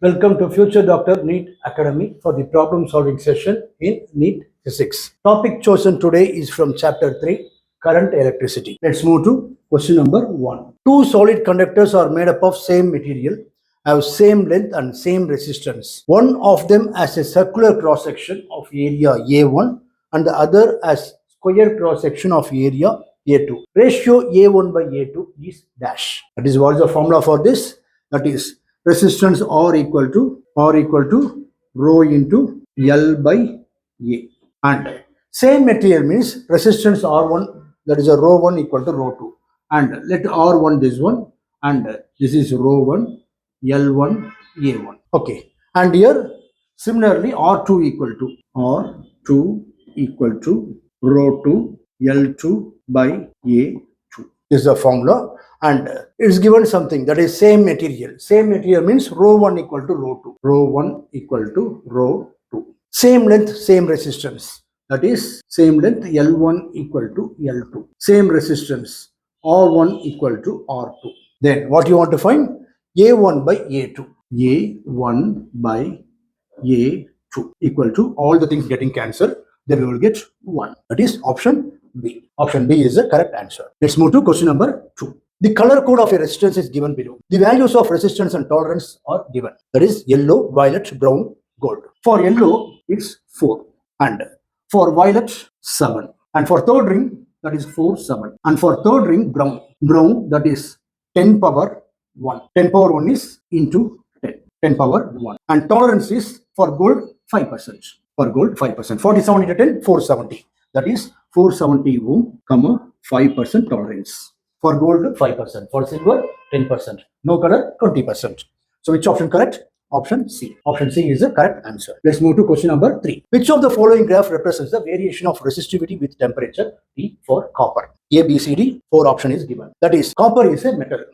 Welcome to Future Doctor NEET Academy for the problem solving session in NEET Physics. Topic chosen today is from Chapter 3, Current Electricity. Let's move to question number 1. Two solid conductors are made up of same material, have same length and same resistance. One of them has a circular cross section of area A1 and the other has square cross section of area A2. Ratio A1 by A2 is dash. That is, what is the formula for this? That is, resistance R equal to rho into L by A. And same material means resistance R1, that is a rho 1 equal to rho 2. And let R1 this one, and this is rho 1, L1, A1. Okay. And here similarly R2 equal to rho 2, L2 by A2. This is the formula. And it's given something that is same material. Same material means rho 1 equal to rho 2. Rho 1 equal to rho 2. Same length, same resistance. That is same length L1 equal to L2. Same resistance R1 equal to R2. Then what you want to find? A1 by A2. A1 by A2 equal to all the things getting cancelled. Then we will get 1. That is option B. Option B is the correct answer. Let's move to question number 2. The color code of a resistance is given below. The values of resistance and tolerance are given. That is yellow, violet, brown, gold. For yellow, it's 4. And for violet, 7. And for third ring, that is 4, 7. And for third ring, brown, that is 10 power 1. 10 power 1 is into 10. 10 power 1. And tolerance is for gold, 5%. For gold, 5%. 47 into 10, 470. That is 470 ohm, 5% tolerance. For gold, 5%. For silver, 10%. No color, 20%. So which option correct? Option C. Option C is the correct answer. Let's move to question number 3. Which of the following graph represents the variation of resistivity with temperature T for copper? A, B, C, D. 4 option is given. That is, copper is a metal.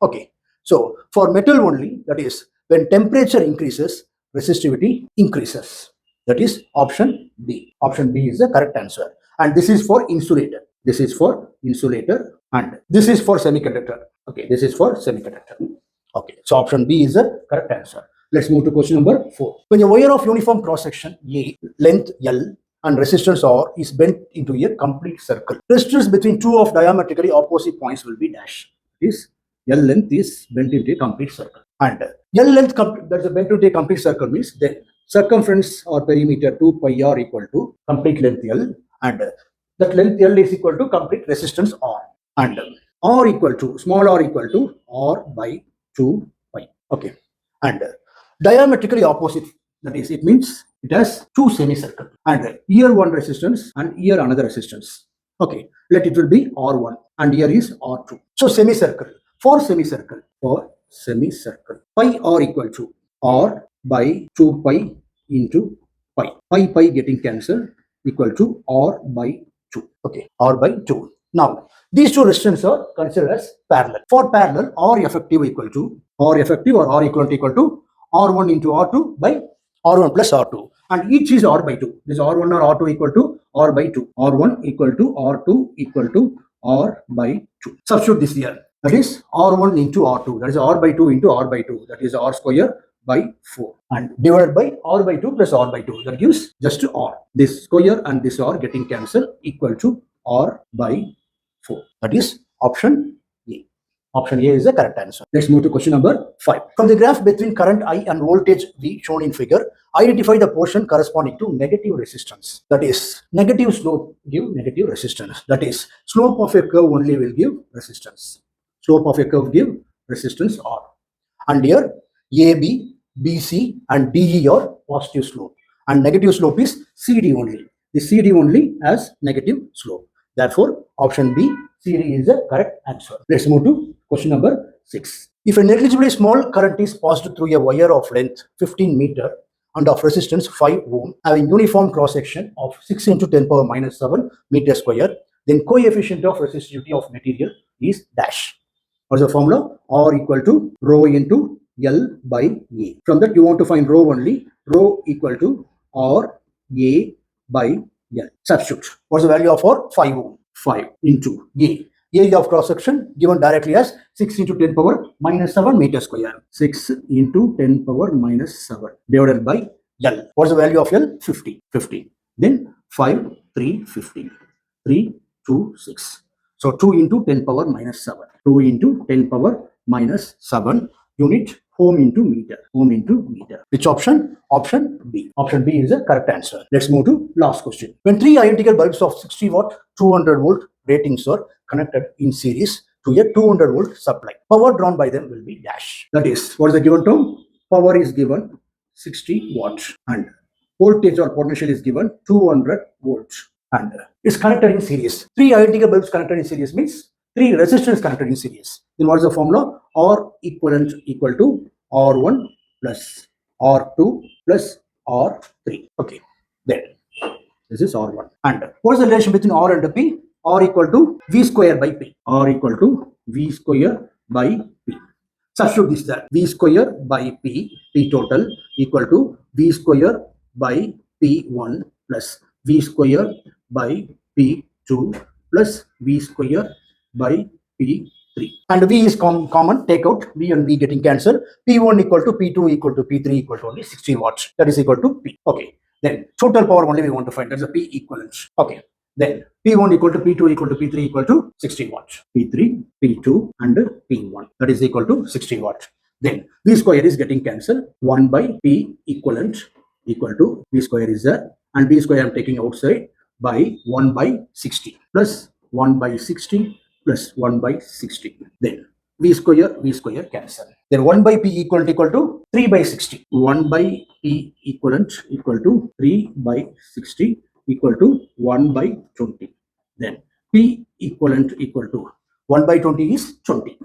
Okay. So for metal only, that is, when temperature increases, resistivity increases. That is option B. Option B is the correct answer. And this is for insulator. This is for insulator and this is for semiconductor. Okay, this is for semiconductor. Okay, so option B is the correct answer. Let's move to question number 4. When a wire of uniform cross section A, length L and resistance R is bent into a complete circle, resistance between two of diametrically opposite points will be dash. This L length is bent into a complete circle. And L length that is bent into a complete circle means then circumference or perimeter 2 pi r equal to complete length L, and that length L is equal to complete resistance R, and R equal to small r equal to R by 2 pi. Okay, and diametrically opposite, that is, it means it has two semicircle, and here one resistance and here another resistance. Okay, let it will be R1 and here is R2. So semicircle, for semicircle pi r equal to R by 2 pi into pi. Pi getting cancelled equal to R by 2. Okay, R by 2. Now, these two resistances are considered as parallel. For parallel, R effective equal to R effective or R equivalent equal to R1 into R2 by R1 plus R2. And each is R by 2. This R1 or R2 equal to R by 2. R1 equal to R2 equal to R by 2. Substitute this here. That is R1 into R2. That is R by 2 into R by 2. That is R square by 4. And divided by R by 2 plus R by 2. That gives just R. This square and this R getting cancelled equal to R by 4. That is option A. Option A is the correct answer. Let's move to question number 5. From the graph between current I and voltage V shown in figure, identify the portion corresponding to negative resistance. That is, negative slope give negative resistance. That is, slope of a curve only will give resistance. Slope of a curve give resistance R. And here AB, BC and DE are positive slope. And negative slope is CD only. The CD only has negative slope. Therefore, option B, CD is the correct answer. Let's move to question number 6. If a negligibly small current is passed through a wire of length 15 meter and of resistance 5 ohm, having uniform cross section of 6 into 10 power minus 7 meter square, then coefficient of resistivity of material is dash. What's the formula? R equal to rho into L by A. From that you want to find rho only. Rho equal to R A by L. Substitute. What's the value of R? 5 ohm. 5 into A. area of cross section given directly as 6 into 10 power minus 7 meter square. 6 into 10 power minus 7 divided by L. What's the value of L? 50. 50. Then 5, 3, 15. 3, 2, 6. So 2 into 10 power minus 7. 2 into 10 power minus 7 unit ohm into meter. Ohm into meter. Which option? Option B. Option B is the correct answer. Let's move to last question. When three identical bulbs of 60 watt, 200 volt ratings are connected in series to a 200 volt supply, power drawn by them will be dash. That is, what is the given term? Power is given 60 watts and voltage or potential is given 200 volts and is connected in series. Three identical bulbs connected in series means three resistors connected in series. Then what is the formula? R equivalent equal to R1 plus R2 plus R3. Okay, then this is R1. And what is the relation between R and P? R equal to V square by P. R equal to V square by P. Substitute this that V square by P, P total equal to V square by P1 plus V square by P2 plus V square by P3. And V is common, take out V and V getting cancelled. P1 equal to P2 equal to P3 equal to only 60 watts. That is equal to P. Okay. Then total power only we want to find. That's the P equivalent. Okay. Then P1 equal to P2 equal to P3 equal to 60 watts. P3, P2 and P1. That is equal to 60 watts. Then V square is getting cancelled. 1 by P equivalent equal to V square is there. And V square I am taking outside by 1 by 60 plus 1 by 60 plus 1 by 60. Then V square cancel. Then 1 by P equivalent equal to 3 by 60. 1 by P equivalent equal to 3 by 60 equal to 1 by 20. Then P equivalent equal to 1 by 20 is 20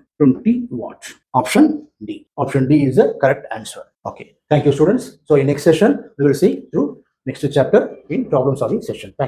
watts. Option D. Option D is the correct answer. Okay. Thank you, students. So in next session, we will see through next chapter in problem solving session. Thank you.